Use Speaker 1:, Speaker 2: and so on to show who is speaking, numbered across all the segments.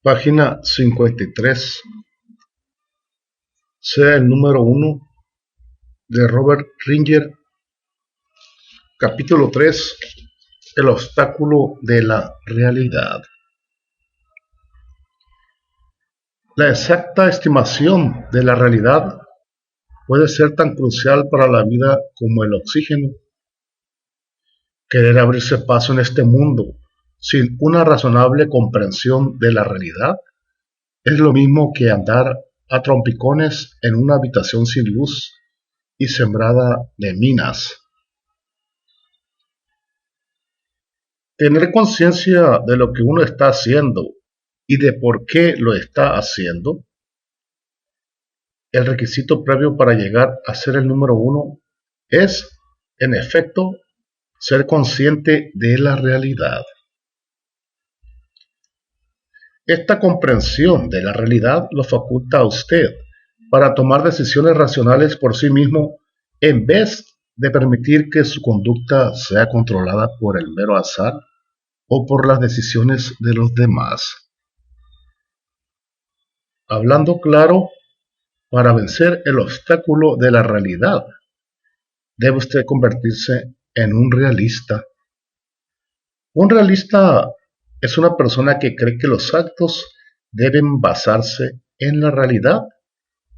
Speaker 1: Página 53. Sea el número 1 de Robert Ringer. Capítulo 3. El obstáculo de la realidad. La exacta estimación de la realidad puede ser tan crucial para la vida como el oxígeno. Querer abrirse paso en este mundo sin una razonable comprensión de la realidad es lo mismo que andar a trompicones en una habitación sin luz y sembrada de minas. Tener conciencia de lo que uno está haciendo y de por qué lo está haciendo, el requisito previo para llegar a ser el número 1 es, en efecto, ser consciente de la realidad. Esta comprensión de la realidad lo faculta a usted para tomar decisiones racionales por sí mismo en vez de permitir que su conducta sea controlada por el mero azar o por las decisiones de los demás. Hablando claro, para vencer el obstáculo de la realidad, debe usted convertirse en un realista. Un realista es una persona que cree que los actos deben basarse en la realidad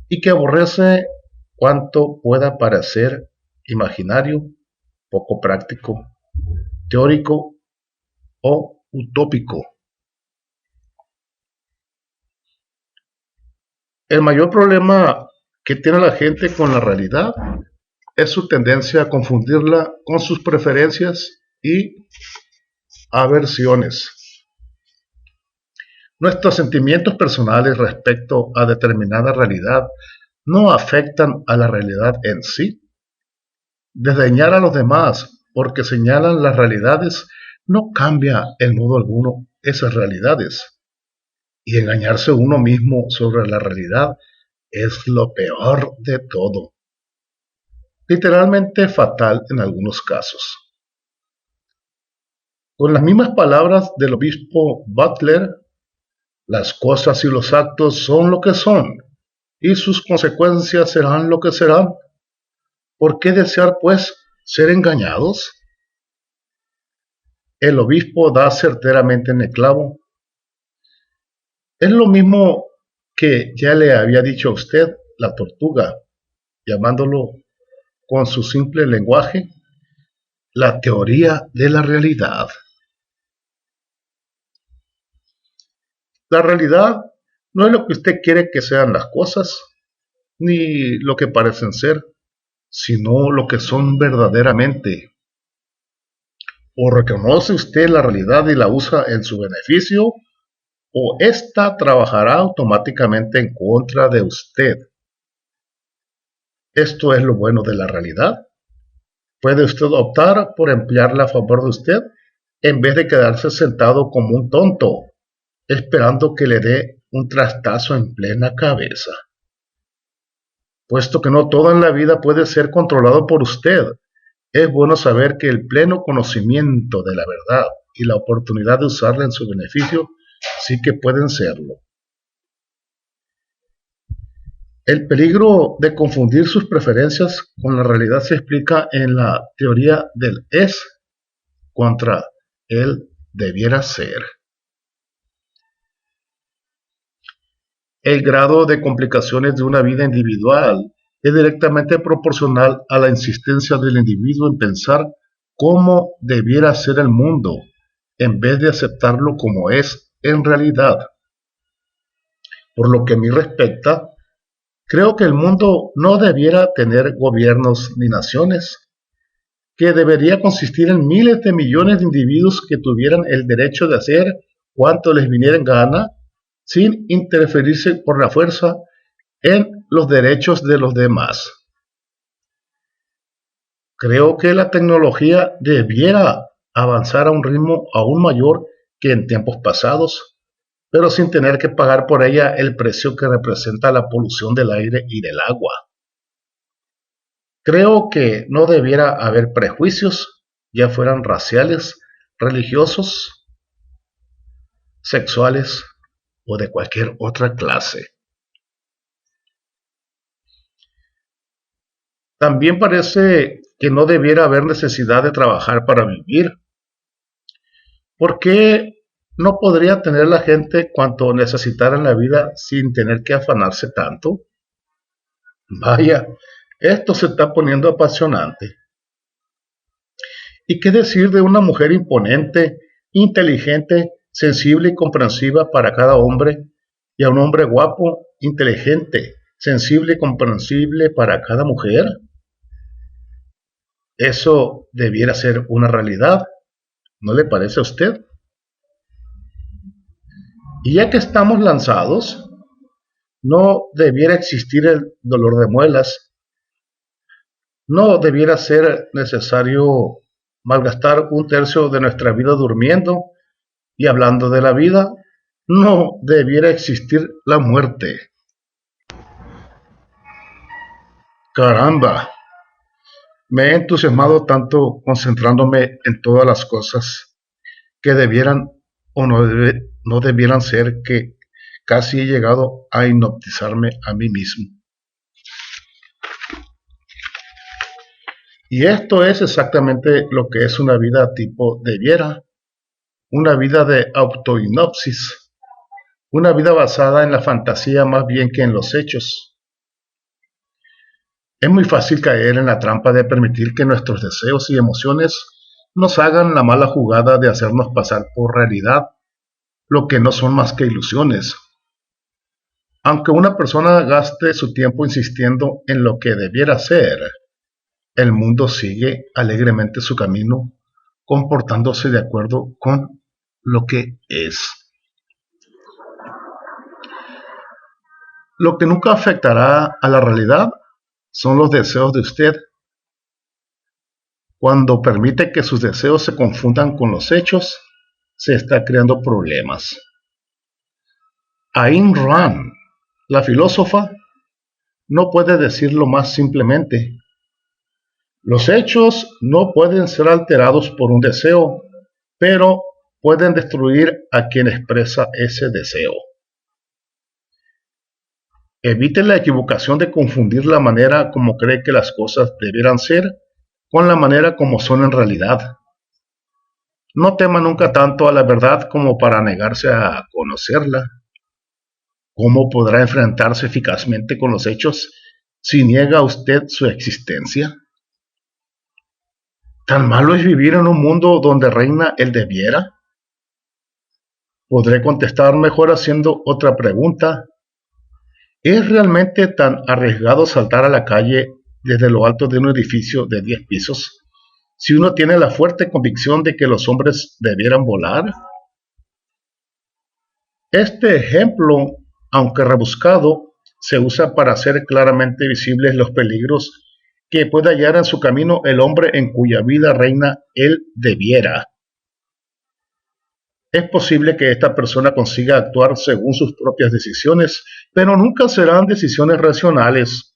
Speaker 1: y que aborrece cuanto pueda parecer imaginario, poco práctico, teórico o utópico. El mayor problema que tiene la gente con la realidad es su tendencia a confundirla con sus preferencias y aversiones. Nuestros sentimientos personales respecto a determinada realidad no afectan a la realidad en sí. Desdeñar a los demás porque señalan las realidades no cambia en modo alguno esas realidades. Y engañarse uno mismo sobre la realidad es lo peor de todo. Literalmente fatal en algunos casos. Con las mismas palabras del obispo Butler, las cosas y los actos son lo que son, y sus consecuencias serán lo que serán. ¿Por qué desear, pues, ser engañados? El obispo da certeramente en el clavo. Es lo mismo que ya le había dicho a usted la tortuga, llamándolo con su simple lenguaje la teoría de la realidad. La realidad no es lo que usted quiere que sean las cosas, ni lo que parecen ser, sino lo que son verdaderamente. O reconoce usted la realidad y la usa en su beneficio, o ésta trabajará automáticamente en contra de usted. Esto es lo bueno de la realidad. Puede usted optar por emplearla a favor de usted en vez de quedarse sentado como un tonto, esperando que le dé un trastazo en plena cabeza. Puesto que no todo en la vida puede ser controlado por usted, es bueno saber que el pleno conocimiento de la verdad y la oportunidad de usarla en su beneficio sí que pueden serlo. El peligro de confundir sus preferencias con la realidad se explica en la teoría del es contra el debiera ser. El grado de complicaciones de una vida individual es directamente proporcional a la insistencia del individuo en pensar cómo debiera ser el mundo, en vez de aceptarlo como es en realidad. Por lo que a mí respecta, creo que el mundo no debiera tener gobiernos ni naciones, que debería consistir en miles de millones de individuos que tuvieran el derecho de hacer cuanto les viniera en gana, sin interferirse por la fuerza en los derechos de los demás. Creo que la tecnología debiera avanzar a un ritmo aún mayor que en tiempos pasados, pero sin tener que pagar por ella el precio que representa la polución del aire y del agua. Creo que no debiera haber prejuicios, ya fueran raciales, religiosos, sexuales o de cualquier otra clase. También parece que no debiera haber necesidad de trabajar para vivir. ¿Por qué no podría tener la gente cuanto necesitara en la vida sin tener que afanarse tanto? Vaya, esto se está poniendo apasionante. ¿Y qué decir de una mujer imponente, inteligente, sensible y comprensiva para cada hombre, y a un hombre guapo, inteligente, sensible y comprensible para cada mujer? Eso debiera ser una realidad, ¿no le parece a usted? Y ya que estamos lanzados, no debiera existir el dolor de muelas, no debiera ser necesario malgastar un tercio de nuestra vida durmiendo y hablando de la vida, no debiera existir la muerte. Caramba, me he entusiasmado tanto concentrándome en todas las cosas que debieran o no debieran ser que casi he llegado a hipnotizarme a mí mismo. Y esto es exactamente lo que es una vida tipo debiera, una vida de autohipnosis, una vida basada en la fantasía más bien que en los hechos. Es muy fácil caer en la trampa de permitir que nuestros deseos y emociones nos hagan la mala jugada de hacernos pasar por realidad lo que no son más que ilusiones. Aunque una persona gaste su tiempo insistiendo en lo que debiera ser, el mundo sigue alegremente su camino, comportándose de acuerdo con lo que es. Lo que nunca afectará a la realidad son los deseos de usted. Cuando permite que sus deseos se confundan con los hechos, se está creando problemas. Ayn Rand, la filósofa, no puede decirlo más simplemente. Los hechos no pueden ser alterados por un deseo, pero pueden destruir a quien expresa ese deseo. Evite la equivocación de confundir la manera como cree que las cosas debieran ser con la manera como son en realidad. No tema nunca tanto a la verdad como para negarse a conocerla. ¿Cómo podrá enfrentarse eficazmente con los hechos si niega usted su existencia? ¿Tan malo es vivir en un mundo donde reina el debiera? Podré contestar mejor haciendo otra pregunta. ¿Es realmente tan arriesgado saltar a la calle desde lo alto de un edificio de 10 pisos si uno tiene la fuerte convicción de que los hombres debieran volar? Este ejemplo, aunque rebuscado, se usa para hacer claramente visibles los peligros que puede hallar en su camino el hombre en cuya vida reina el debiera. Es posible que esta persona consiga actuar según sus propias decisiones, pero nunca serán decisiones racionales.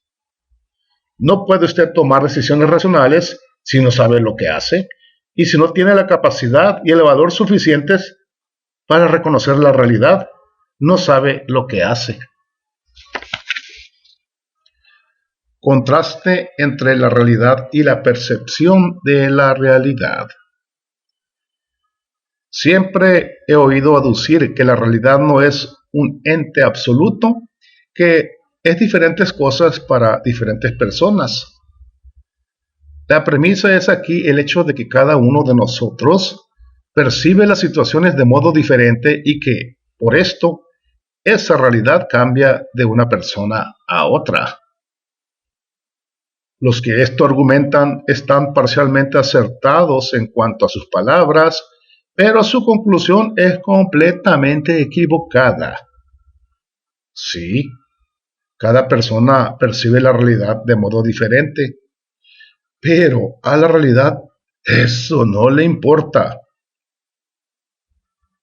Speaker 1: No puede usted tomar decisiones racionales si no sabe lo que hace y si no tiene la capacidad y el valor suficientes para reconocer la realidad. No sabe lo que hace. Contraste entre la realidad y la percepción de la realidad. Siempre he oído aducir que la realidad no es un ente absoluto, que es diferentes cosas para diferentes personas. La premisa es aquí el hecho de que cada uno de nosotros percibe las situaciones de modo diferente y que, por esto, esa realidad cambia de una persona a otra. Los que esto argumentan están parcialmente acertados en cuanto a sus palabras, pero su conclusión es completamente equivocada. Sí, cada persona percibe la realidad de modo diferente, pero a la realidad eso no le importa.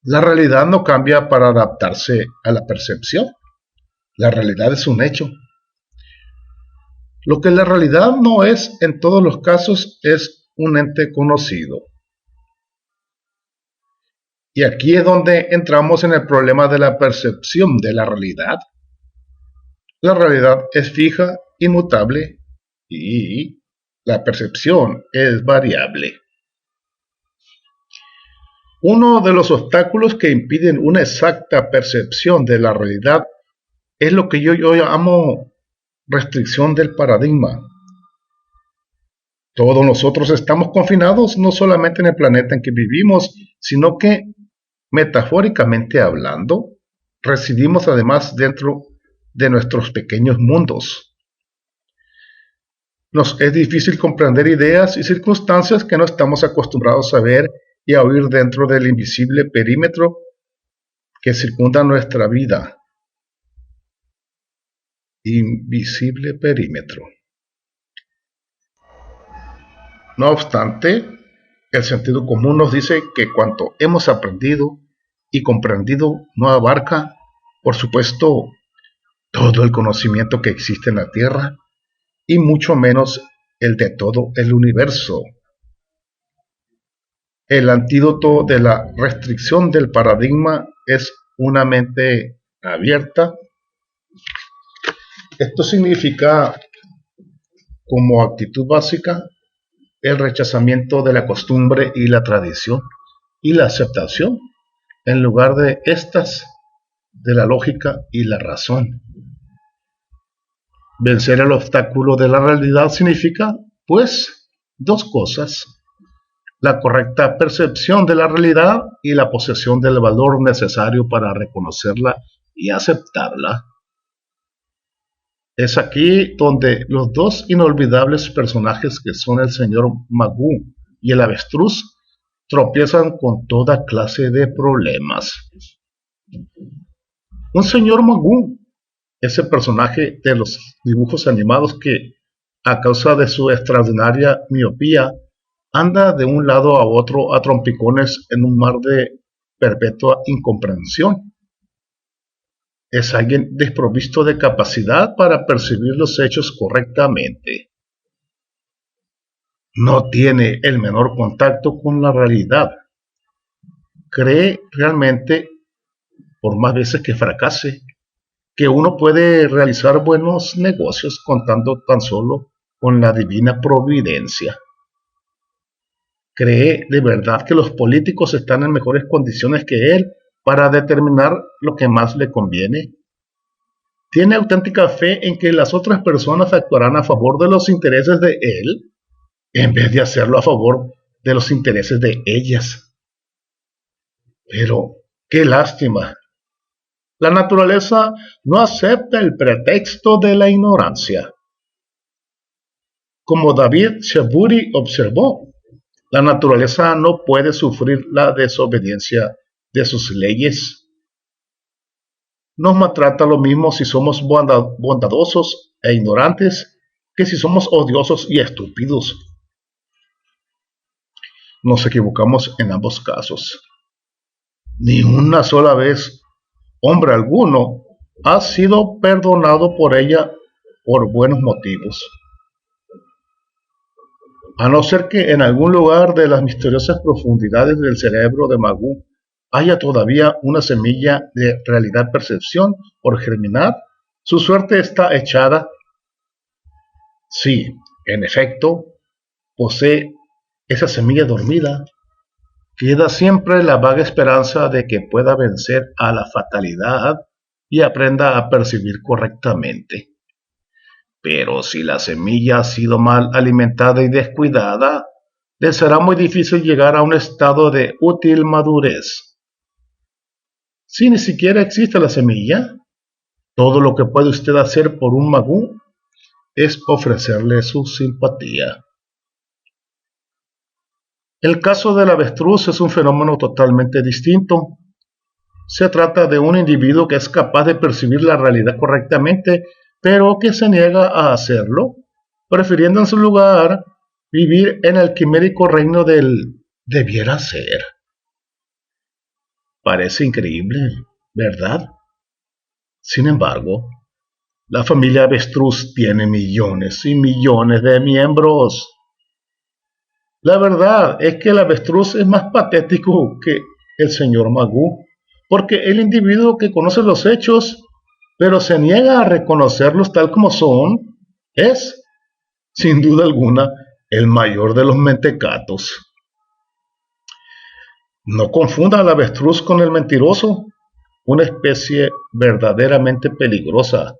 Speaker 1: La realidad no cambia para adaptarse a la percepción. La realidad es un hecho. Lo que la realidad no es en todos los casos es un ente conocido. Y aquí es donde entramos en el problema de la percepción de la realidad. La realidad es fija, inmutable, y la percepción es variable. Uno de los obstáculos que impiden una exacta percepción de la realidad es lo que yo llamo restricción del paradigma. Todos nosotros estamos confinados no solamente en el planeta en que vivimos, sino que, metafóricamente hablando, residimos además dentro de nuestros pequeños mundos. Nos es difícil comprender ideas y circunstancias que no estamos acostumbrados a ver y a oír dentro del invisible perímetro que circunda nuestra vida. Invisible perímetro. No obstante, el sentido común nos dice que cuanto hemos aprendido y comprendido no abarca, por supuesto, todo el conocimiento que existe en la Tierra y mucho menos el de todo el universo. El antídoto de la restricción del paradigma es una mente abierta. Esto significa, como actitud básica, el rechazamiento de la costumbre y la tradición y la aceptación, en lugar de estas, de la lógica y la razón. Vencer el obstáculo de la realidad significa, pues, dos cosas: la correcta percepción de la realidad y la posesión del valor necesario para reconocerla y aceptarla. Es aquí donde los dos inolvidables personajes que son el señor Magoo y el avestruz tropiezan con toda clase de problemas. Un señor Magoo, ese personaje de los dibujos animados que, a causa de su extraordinaria miopía, anda de un lado a otro a trompicones en un mar de perpetua incomprensión. Es alguien desprovisto de capacidad para percibir los hechos correctamente. No tiene el menor contacto con la realidad. Cree realmente, por más veces que fracase, que uno puede realizar buenos negocios contando tan solo con la divina providencia. Cree de verdad que los políticos están en mejores condiciones que él para determinar lo que más le conviene. Tiene auténtica fe en que las otras personas actuarán a favor de los intereses de él, en vez de hacerlo a favor de los intereses de ellas. Pero, qué lástima. La naturaleza no acepta el pretexto de la ignorancia. Como David Shaburi observó, la naturaleza no puede sufrir la desobediencia de sus leyes. Nos maltrata lo mismo si somos bondadosos e ignorantes que si somos odiosos y estúpidos. Nos equivocamos en ambos casos. Ni una sola vez hombre alguno ha sido perdonado por ella por buenos motivos. A no ser que en algún lugar de las misteriosas profundidades del cerebro de Magoo haya todavía una semilla de realidad-percepción por germinar, su suerte está echada. Sí, en efecto, posee esa semilla dormida. Queda siempre la vaga esperanza de que pueda vencer a la fatalidad y aprenda a percibir correctamente. Pero si la semilla ha sido mal alimentada y descuidada, le será muy difícil llegar a un estado de útil madurez. Si ni siquiera existe la semilla, todo lo que puede usted hacer por un Magoo es ofrecerle su simpatía. El caso del avestruz es un fenómeno totalmente distinto. Se trata de un individuo que es capaz de percibir la realidad correctamente, pero que se niega a hacerlo, prefiriendo en su lugar vivir en el quimérico reino del debiera ser. Parece increíble, ¿verdad? Sin embargo, la familia avestruz tiene millones y millones de miembros. La verdad es que el avestruz es más patético que el señor Magoo, porque el individuo que conoce los hechos, pero se niega a reconocerlos tal como son, es, sin duda alguna, el mayor de los mentecatos. No confunda al avestruz con el mentiroso, una especie verdaderamente peligrosa.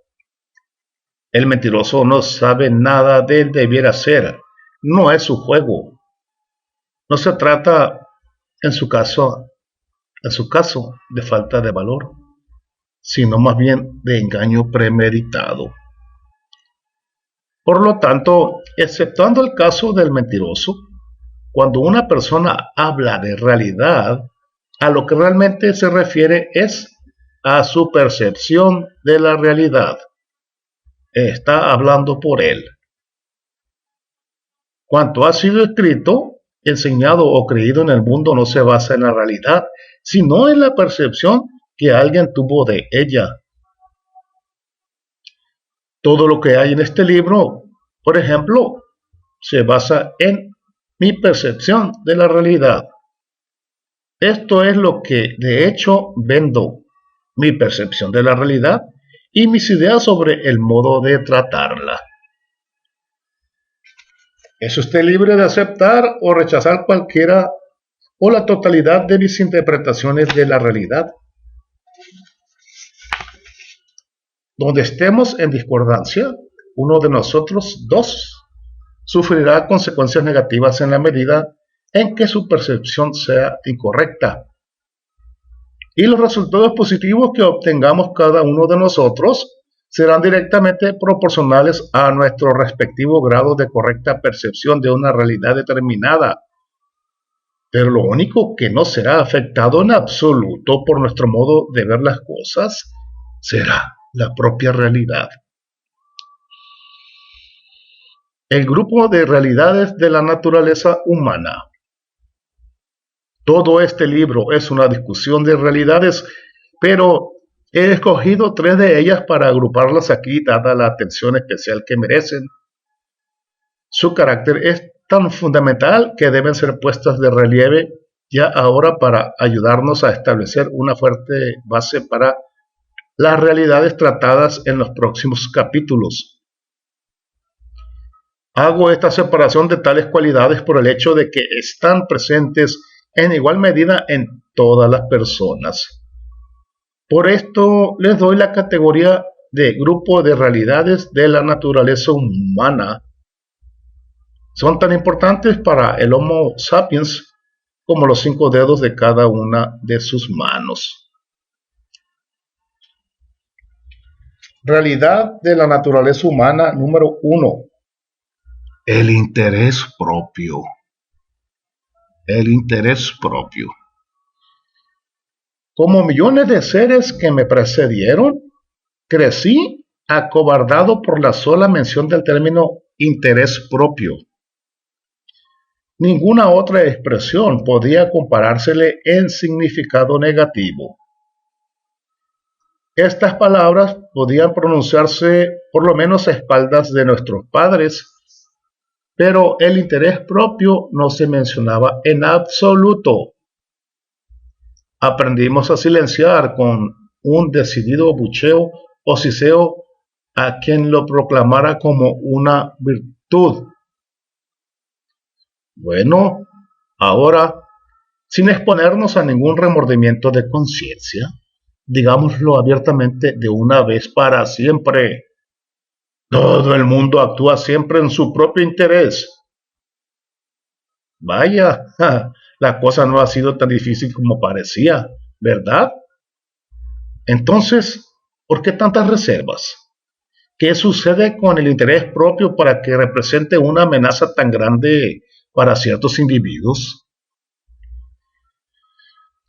Speaker 1: El mentiroso no sabe nada del debiera ser, no es su juego. No se trata, en su caso, de falta de valor, sino más bien de engaño premeditado. Por lo tanto, exceptuando el caso del mentiroso, cuando una persona habla de realidad, a lo que realmente se refiere es a su percepción de la realidad. Está hablando por él. Cuanto ha sido escrito, enseñado o creído en el mundo no se basa en la realidad, sino en la percepción que alguien tuvo de ella. Todo lo que hay en este libro, por ejemplo, se basa en mi percepción de la realidad. Esto es lo que de hecho vendo, mi percepción de la realidad y mis ideas sobre el modo de tratarla. Es usted libre de aceptar o rechazar cualquiera o la totalidad de mis interpretaciones de la realidad. Donde estemos en discordancia, uno de nosotros dos sufrirá consecuencias negativas en la medida en que su percepción sea incorrecta. Y los resultados positivos que obtengamos cada uno de nosotros serán directamente proporcionales a nuestro respectivo grado de correcta percepción de una realidad determinada. Pero lo único que no será afectado en absoluto por nuestro modo de ver las cosas será la propia realidad. El grupo de realidades de la naturaleza humana. Todo este libro es una discusión de realidades, pero he escogido 3 de ellas para agruparlas aquí, dada la atención especial que merecen. Su carácter es tan fundamental que deben ser puestas de relieve ya ahora para ayudarnos a establecer una fuerte base para las realidades tratadas en los próximos capítulos. Hago esta separación de tales cualidades por el hecho de que están presentes en igual medida en todas las personas. Por esto les doy la categoría de grupo de realidades de la naturaleza humana. Son tan importantes para el Homo sapiens como los 5 dedos de cada una de sus manos. Realidad de la naturaleza humana número 1. El interés propio. El interés propio. Como millones de seres que me precedieron, crecí acobardado por la sola mención del término interés propio. Ninguna otra expresión podía comparársele en significado negativo. Estas palabras podían pronunciarse por lo menos a espaldas de nuestros padres, pero el interés propio no se mencionaba en absoluto. Aprendimos a silenciar con un decidido bucheo o siseo a quien lo proclamara como una virtud. Bueno, ahora, sin exponernos a ningún remordimiento de conciencia, digámoslo abiertamente de una vez para siempre. Todo el mundo actúa siempre en su propio interés. Vaya, la cosa no ha sido tan difícil como parecía, ¿verdad? Entonces, ¿por qué tantas reservas? ¿Qué sucede con el interés propio para que represente una amenaza tan grande para ciertos individuos?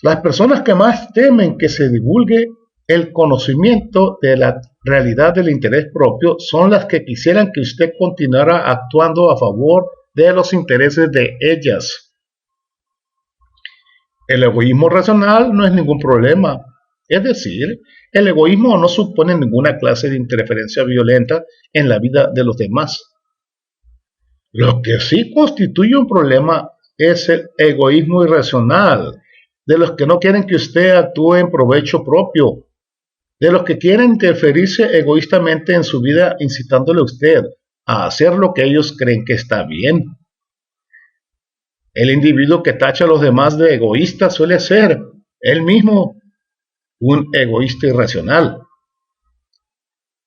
Speaker 1: Las personas que más temen que se divulgue el conocimiento de la realidad del interés propio son las que quisieran que usted continuara actuando a favor de los intereses de ellas. El egoísmo racional no es ningún problema, es decir, el egoísmo no supone ninguna clase de interferencia violenta en la vida de los demás. Lo que sí constituye un problema es el egoísmo irracional, de los que no quieren que usted actúe en provecho propio, de los que quieren interferirse egoístamente en su vida, incitándole a usted a hacer lo que ellos creen que está bien. El individuo que tacha a los demás de egoístas suele ser él mismo un egoísta irracional.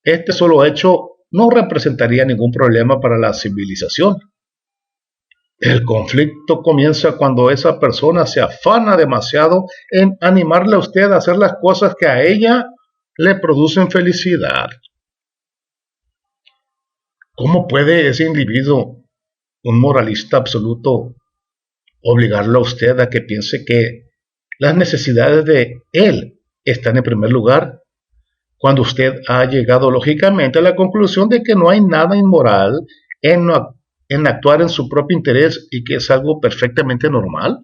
Speaker 1: Este solo hecho no representaría ningún problema para la civilización. El conflicto comienza cuando esa persona se afana demasiado en animarle a usted a hacer las cosas que a ella le producen felicidad. ¿Cómo puede ese individuo, un moralista absoluto, obligarlo a usted a que piense que las necesidades de él están en primer lugar, cuando usted ha llegado lógicamente a la conclusión de que no hay nada inmoral en actuar en su propio interés y que es algo perfectamente normal?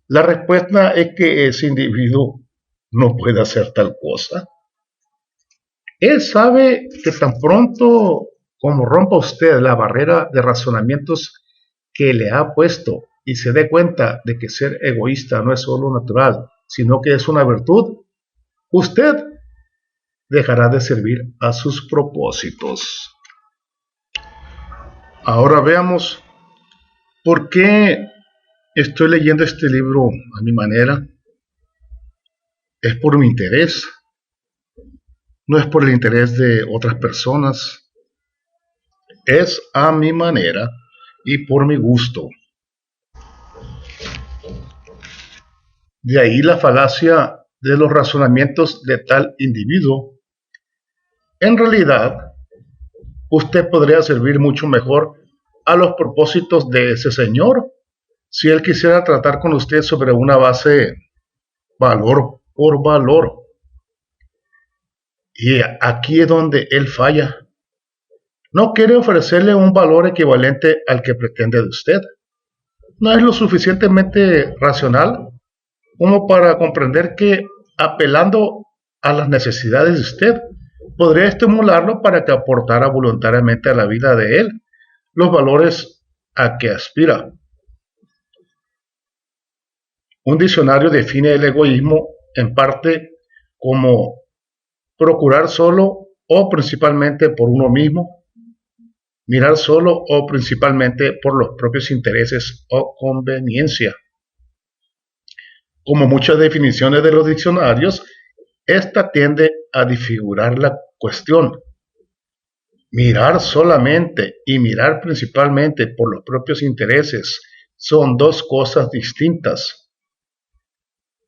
Speaker 1: La respuesta es que ese individuo no puede hacer tal cosa. Él sabe que tan pronto como rompa usted la barrera de razonamientos que le ha puesto y se dé cuenta de que ser egoísta no es solo natural, sino que es una virtud, usted dejará de servir a sus propósitos. Ahora veamos por qué estoy leyendo este libro a mi manera. Es por mi interés, no es por el interés de otras personas. Es a mi manera y por mi gusto. De ahí la falacia de los razonamientos de tal individuo. En realidad, usted podría servir mucho mejor a los propósitos de ese señor si él quisiera tratar con usted sobre una base valor por valor. Y aquí es donde él falla. No quiere ofrecerle un valor equivalente al que pretende de usted. No es lo suficientemente racional como para comprender que, apelando a las necesidades de usted, podría estimularlo para que aportara voluntariamente a la vida de él los valores a que aspira. Un diccionario define el egoísmo en parte como procurar solo o principalmente por uno mismo, mirar solo o principalmente por los propios intereses o conveniencia. Como muchas definiciones de los diccionarios, esta tiende a disfigurar la cuestión. Mirar solamente y mirar principalmente por los propios intereses son dos cosas distintas.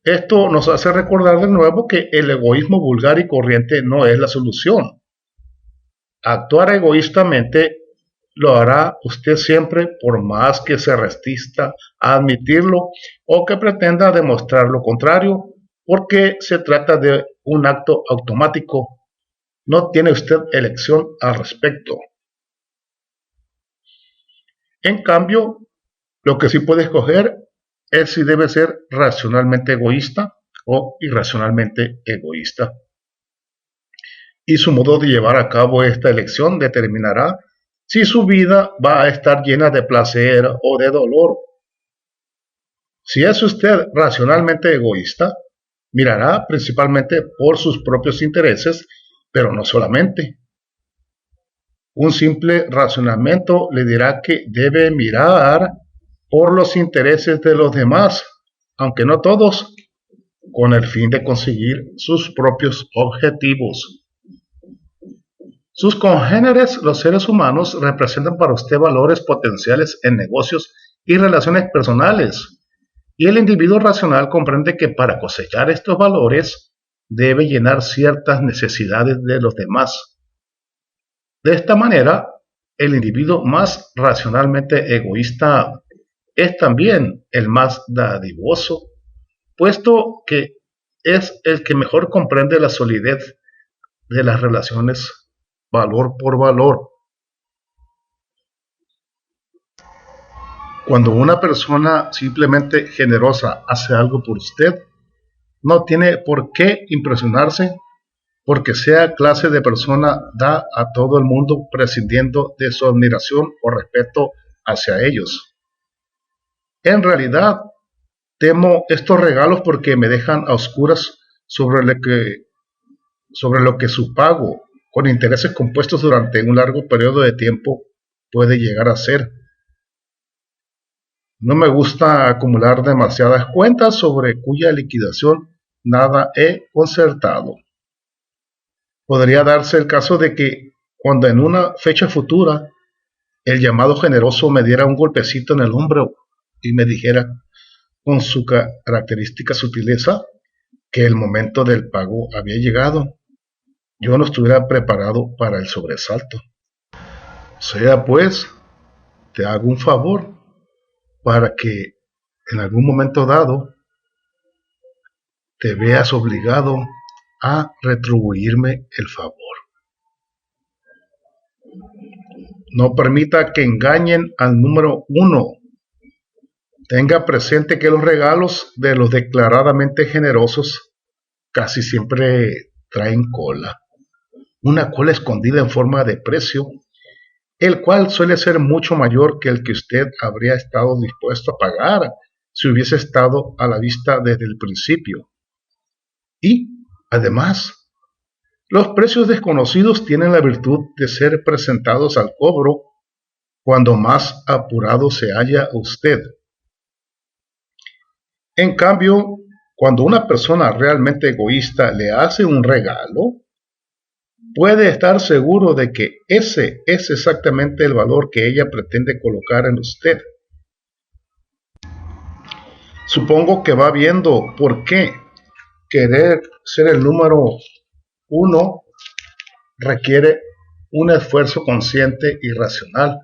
Speaker 1: Esto nos hace recordar de nuevo que el egoísmo vulgar y corriente no es la solución. Actuar egoístamente lo hará usted siempre, por más que se resista a admitirlo o que pretenda demostrar lo contrario, porque se trata de un acto automático. No tiene usted elección al respecto. En cambio, lo que sí puede escoger es si debe ser racionalmente egoísta o irracionalmente egoísta. Y su modo de llevar a cabo esta elección determinará si su vida va a estar llena de placer o de dolor. Si es usted racionalmente egoísta, mirará principalmente por sus propios intereses, pero no solamente. Un simple razonamiento le dirá que debe mirar por los intereses de los demás, aunque no todos, con el fin de conseguir sus propios objetivos. Sus congéneres, los seres humanos, representan para usted valores potenciales en negocios y relaciones personales, y el individuo racional comprende que para cosechar estos valores debe llenar ciertas necesidades de los demás. De esta manera, el individuo más racionalmente egoísta es también el más dadivoso, puesto que es el que mejor comprende la solidez de las relaciones valor por valor. Cuando una persona simplemente generosa hace algo por usted, no tiene por qué impresionarse porque sea clase de persona da a todo el mundo prescindiendo de su admiración o respeto hacia ellos. En realidad, Temo estos regalos porque me dejan a oscuras sobre lo que su pago con intereses compuestos durante un largo periodo de tiempo puede llegar a ser. No me gusta acumular demasiadas cuentas sobre cuya liquidación nada he concertado. Podría darse el caso de que cuando en una fecha futura el llamado generoso me diera un golpecito en el hombro y me dijera con su característica sutileza que el momento del pago había llegado, yo no estuviera preparado para el sobresalto. Sea pues, te hago un favor para que en algún momento dado te veas obligado a retribuirme el favor. No permita que engañen al número uno. Tenga presente que los regalos de los declaradamente generosos casi siempre traen cola. Una cola escondida en forma de precio, el cual suele ser mucho mayor que el que usted habría estado dispuesto a pagar si hubiese estado a la vista desde el principio. Y, además, los precios desconocidos tienen la virtud de ser presentados al cobro cuando más apurado se halla usted. En cambio, cuando una persona realmente egoísta le hace un regalo, puede estar seguro de que ese es exactamente el valor que ella pretende colocar en usted. Supongo que va viendo por qué querer ser el número uno requiere un esfuerzo consciente y racional.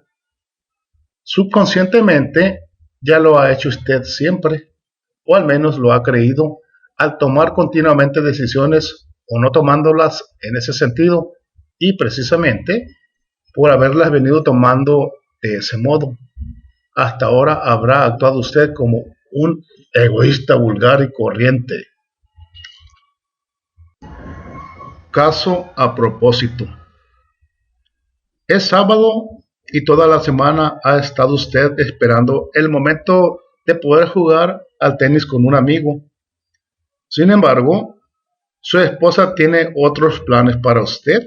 Speaker 1: Subconscientemente ya lo ha hecho usted siempre, o al menos lo ha creído, al tomar continuamente decisiones o no tomándolas en ese sentido, y precisamente por haberlas venido tomando de ese modo. Hasta ahora habrá actuado usted como un egoísta vulgar y corriente. Caso a propósito. Es sábado y toda la semana ha estado usted esperando el momento de poder jugar al tenis con un amigo. Sin embargo, su esposa tiene otros planes para usted,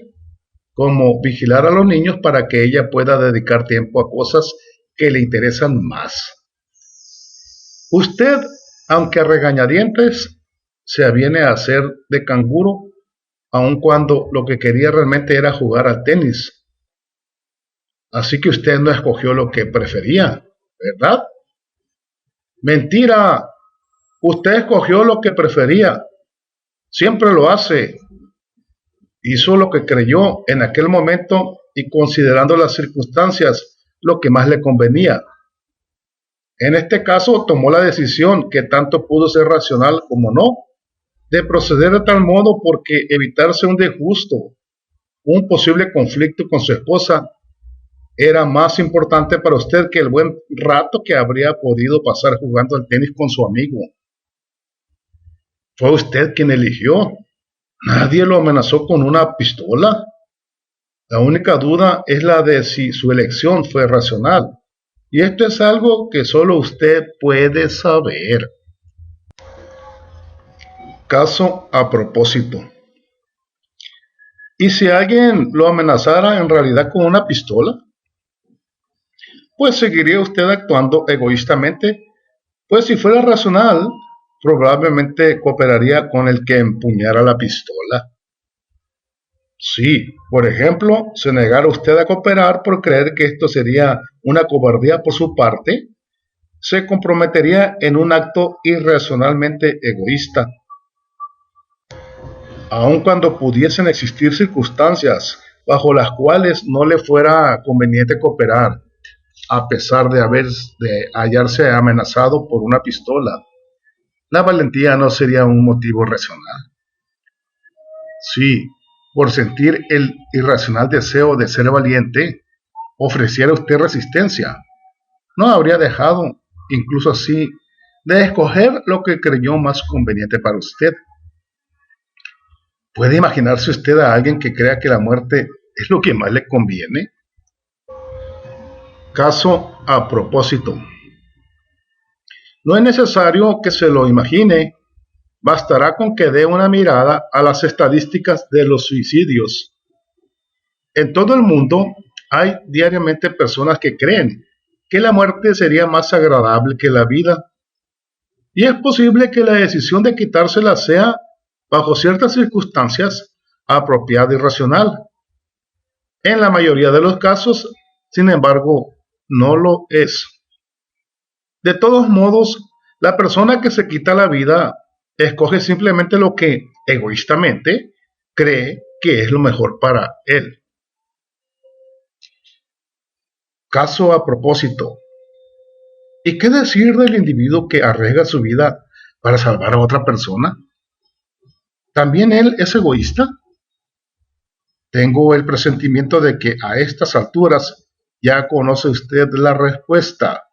Speaker 1: como vigilar a los niños para que ella pueda dedicar tiempo a cosas que le interesan más. Usted, aunque a regañadientes, se aviene a hacer de canguro, aun cuando lo que quería realmente era jugar al tenis. Así que usted no escogió lo que prefería, ¿verdad? Mentira, usted escogió lo que prefería. Siempre lo hace. Hizo lo que creyó en aquel momento y considerando las circunstancias, lo que más le convenía. En este caso tomó la decisión, que tanto pudo ser racional como no, de proceder de tal modo porque evitarse un disgusto, un posible conflicto con su esposa, era más importante para usted que el buen rato que habría podido pasar jugando al tenis con su amigo. Fue usted quien eligió. Nadie lo amenazó con una pistola. La única duda es la de si su elección fue racional. Y esto es algo que solo usted puede saber. Caso a propósito. ¿Y si alguien lo amenazara en realidad con una pistola? Pues seguiría usted actuando egoístamente, pues si fuera racional, probablemente cooperaría con el que empuñara la pistola. Si, por ejemplo, se negara usted a cooperar por creer que esto sería una cobardía por su parte, se comprometería en un acto irracionalmente egoísta. Aun cuando pudiesen existir circunstancias bajo las cuales no le fuera conveniente cooperar, a pesar de hallarse amenazado por una pistola, la valentía no sería un motivo racional. Si, por sentir el irracional deseo de ser valiente, ofreciera usted resistencia, no habría dejado, incluso así, de escoger lo que creyó más conveniente para usted. ¿Puede imaginarse usted a alguien que crea que la muerte es lo que más le conviene? Caso a propósito. No es necesario que se lo imagine, bastará con que dé una mirada a las estadísticas de los suicidios. En todo el mundo hay diariamente personas que creen que la muerte sería más agradable que la vida, y es posible que la decisión de quitársela sea, bajo ciertas circunstancias, apropiada y racional. En la mayoría de los casos, sin embargo, no lo es. De todos modos, la persona que se quita la vida escoge simplemente lo que egoístamente cree que es lo mejor para él. Caso a propósito. ¿Y qué decir del individuo que arriesga su vida para salvar a otra persona? ¿También él es egoísta? Tengo el presentimiento de que a estas alturas ya conoce usted la respuesta.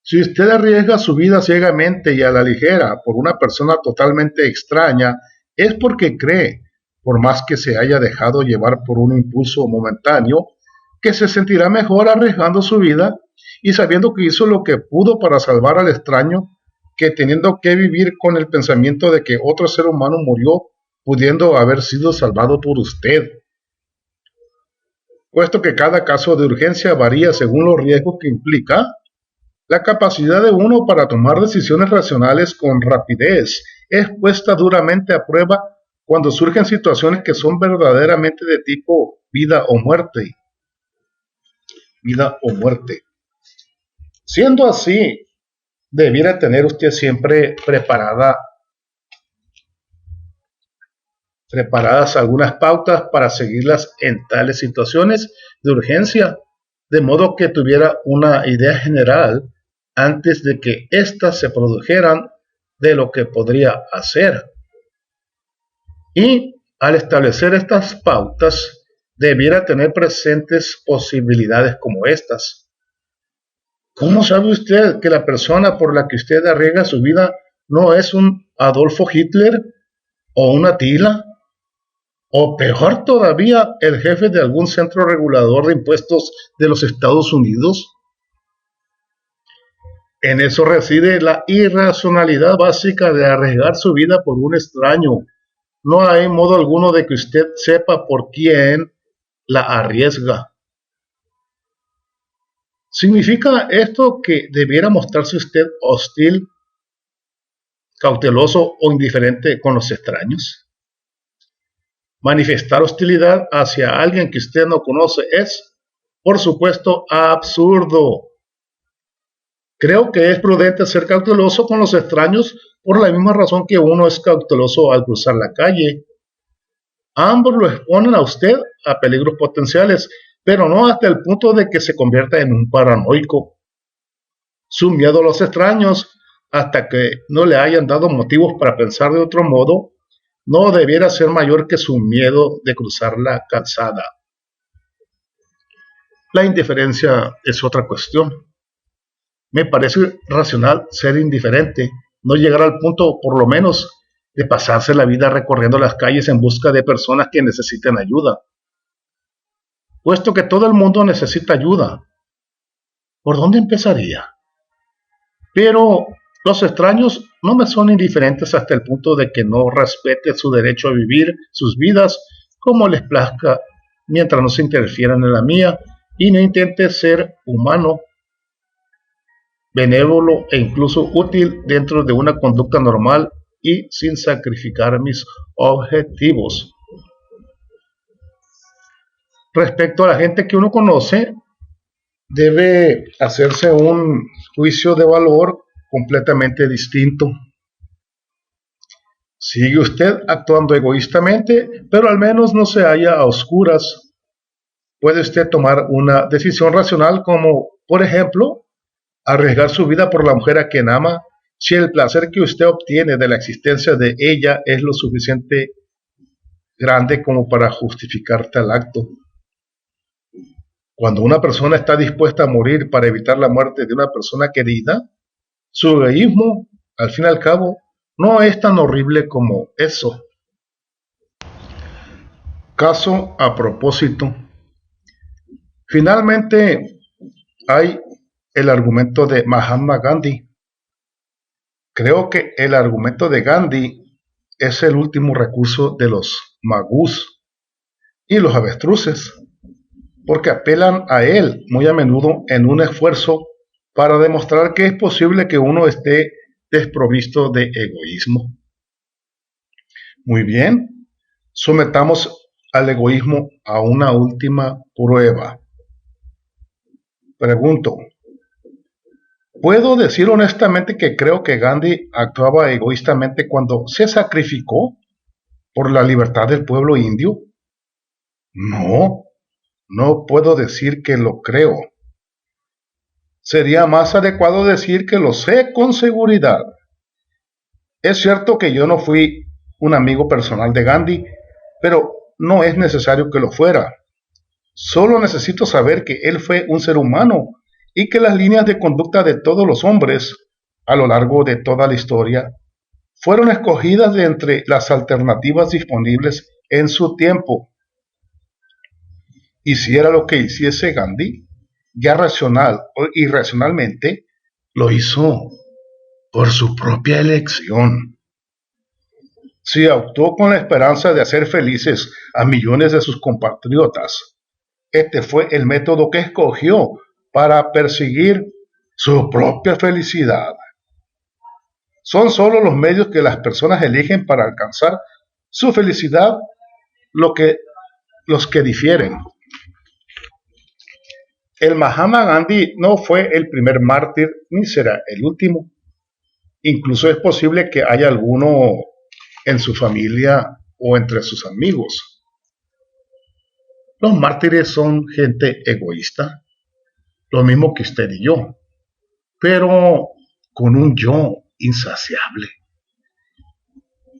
Speaker 1: Si usted arriesga su vida ciegamente y a la ligera por una persona totalmente extraña, es porque cree, por más que se haya dejado llevar por un impulso momentáneo, que se sentirá mejor arriesgando su vida y sabiendo que hizo lo que pudo para salvar al extraño, que teniendo que vivir con el pensamiento de que otro ser humano murió, pudiendo haber sido salvado por usted. Puesto que cada caso de urgencia varía según los riesgos que implica, la capacidad de uno para tomar decisiones racionales con rapidez es puesta duramente a prueba cuando surgen situaciones que son verdaderamente de tipo vida o muerte. Vida o muerte. Siendo así, debiera tener usted siempre preparadas algunas pautas para seguirlas en tales situaciones de urgencia, de modo que tuviera una idea general antes de que éstas se produjeran de lo que podría hacer. Y al establecer estas pautas, debiera tener presentes posibilidades como estas. ¿Cómo sabe usted que la persona por la que usted arriesga su vida no es un Adolfo Hitler o una Tila? O peor todavía, el jefe de algún centro regulador de impuestos de los Estados Unidos. En eso reside la irracionalidad básica de arriesgar su vida por un extraño. No hay modo alguno de que usted sepa por quién la arriesga. ¿Significa esto que debiera mostrarse usted hostil, cauteloso o indiferente con los extraños? Manifestar hostilidad hacia alguien que usted no conoce es, por supuesto, absurdo. Creo que es prudente ser cauteloso con los extraños por la misma razón que uno es cauteloso al cruzar la calle. Ambos lo exponen a usted a peligros potenciales, pero no hasta el punto de que se convierta en un paranoico. Su miedo a los extraños, hasta que no le hayan dado motivos para pensar de otro modo, no debiera ser mayor que su miedo de cruzar la calzada. La indiferencia es otra cuestión. Me parece racional ser indiferente, no llegar al punto, por lo menos, de pasarse la vida recorriendo las calles en busca de personas que necesiten ayuda. Puesto que todo el mundo necesita ayuda, ¿por dónde empezaría? Pero los extraños no me son indiferentes hasta el punto de que no respete su derecho a vivir sus vidas como les plazca, mientras no se interfieran en la mía y no intente ser humano, benévolo e incluso útil dentro de una conducta normal y sin sacrificar mis objetivos. Respecto a la gente que uno conoce, debe hacerse un juicio de valor completamente distinto. Sigue usted actuando egoístamente, pero al menos no se halla a oscuras. Puede usted tomar una decisión racional como, por ejemplo, arriesgar su vida por la mujer a quien ama, si el placer que usted obtiene de la existencia de ella es lo suficiente grande como para justificar tal acto. Cuando una persona está dispuesta a morir para evitar la muerte de una persona querida, su egoísmo, al fin y al cabo, no es tan horrible como eso. Caso a propósito. Finalmente, hay el argumento de Mahatma Gandhi. Creo que el argumento de Gandhi es el último recurso de los magús y los avestruces, porque apelan a él muy a menudo en un esfuerzo para demostrar que es posible que uno esté desprovisto de egoísmo. Muy bien, sometamos al egoísmo a una última prueba. Pregunto, ¿puedo decir honestamente que creo que Gandhi actuaba egoístamente cuando se sacrificó por la libertad del pueblo indio? No, no puedo decir que lo creo. Sería más adecuado decir que lo sé con seguridad. Es cierto que yo no fui un amigo personal de Gandhi, pero no es necesario que lo fuera. Solo necesito saber que él fue un ser humano y que las líneas de conducta de todos los hombres, a lo largo de toda la historia, fueron escogidas de entre las alternativas disponibles en su tiempo. Hiciera lo que hiciese Gandhi, ya racional o irracionalmente, lo hizo por su propia elección. Si actuó con la esperanza de hacer felices a millones de sus compatriotas, este fue el método que escogió para perseguir su propia felicidad. Son solo los medios que las personas eligen para alcanzar su felicidad los que difieren. El Mahatma Gandhi no fue el primer mártir ni será el último. Incluso es posible que haya alguno en su familia o entre sus amigos. Los mártires son gente egoísta, lo mismo que usted y yo, pero con un yo insaciable.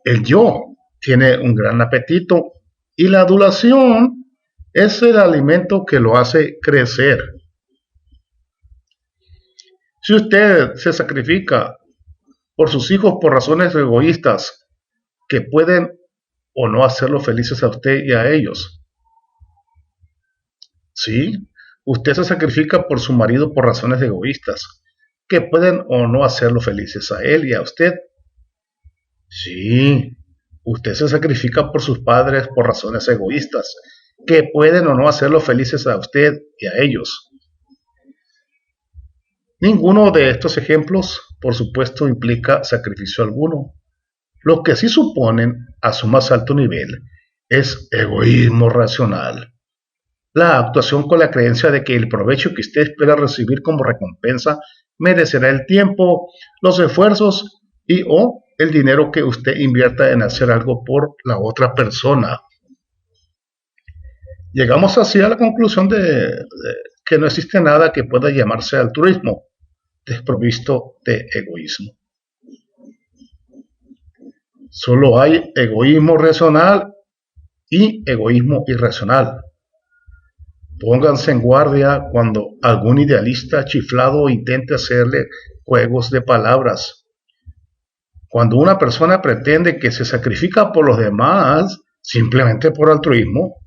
Speaker 1: El yo tiene un gran apetito y la adulación es el alimento que lo hace crecer. Si usted se sacrifica por sus hijos por razones egoístas que pueden o no hacerlo felices a usted y a ellos, ¿sí? Usted se sacrifica por su marido por razones egoístas, que pueden o no hacerlo felices a él y a usted. Sí, usted se sacrifica por sus padres por razones egoístas, que pueden o no hacerlo felices a usted y a ellos. Ninguno de estos ejemplos, por supuesto, implica sacrificio alguno. Lo que sí suponen, a su más alto nivel, es egoísmo racional. La actuación con la creencia de que el provecho que usted espera recibir como recompensa merecerá el tiempo, los esfuerzos y o el dinero que usted invierta en hacer algo por la otra persona. Llegamos así a la conclusión de que no existe nada que pueda llamarse altruismo, desprovisto de egoísmo. Solo hay egoísmo racional y egoísmo irracional. Pónganse en guardia cuando algún idealista chiflado intente hacerle juegos de palabras. Cuando una persona pretende que se sacrifica por los demás simplemente por altruismo,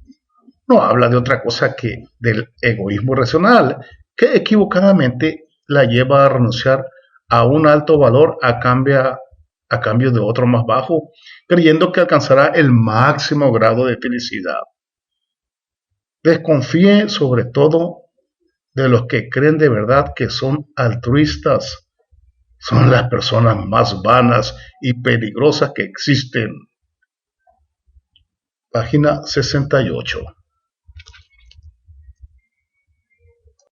Speaker 1: no habla de otra cosa que del egoísmo racional, que equivocadamente la lleva a renunciar a un alto valor a cambio de otro más bajo, creyendo que alcanzará el máximo grado de felicidad. Desconfíe sobre todo de los que creen de verdad que son altruistas. Son las personas más vanas y peligrosas que existen. Página 68.